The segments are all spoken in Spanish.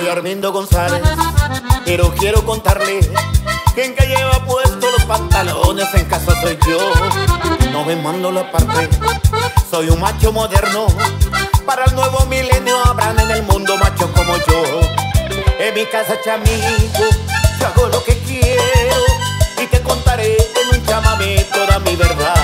Soy Armindo González, pero quiero contarle que en que lleva puesto los pantalones en casa soy yo. No me mando la parte, soy un macho moderno. Para el nuevo milenio habrán en el mundo machos como yo. En mi casa, chamigo, yo hago lo que quiero y te contaré en un chamamé toda mi verdad.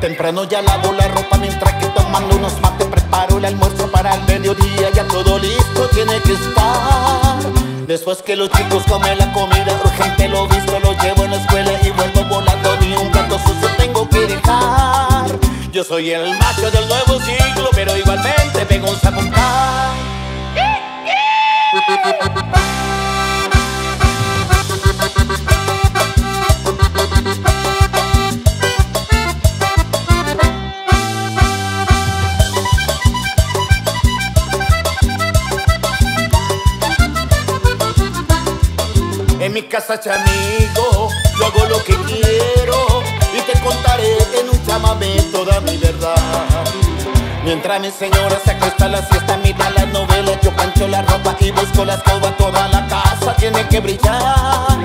Temprano ya lavo la ropa mientras que tomando unos mates preparo el almuerzo para el mediodía. Ya todo listo tiene que estar. Después que los chicos comen la comida, urgente lo visto, lo llevo en la escuela y vuelvo volando. Ni un plato sucio tengo que dejar. Yo soy el macho del nuevo siglo, pero igualmente pego un zapuntá. En mi casa, chamigo, yo hago lo que quiero y te contaré en un chamamé toda mi verdad. Mientras mi señora se acuesta a la siesta, mira la novela, yo plancho la ropa y busco la escoba. Toda la casa tiene que brillar.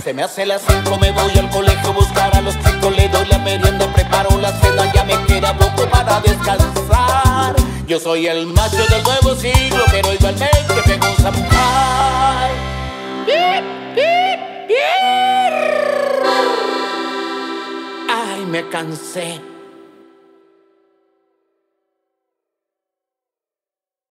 Se me hace las 5, me voy al colegio a buscar a los chicos. Le doy la merienda, preparo la cena, ya me queda poco para descansar. Yo soy el macho del nuevo siglo, pero igualmente pego un samurái. Ay, me cansé.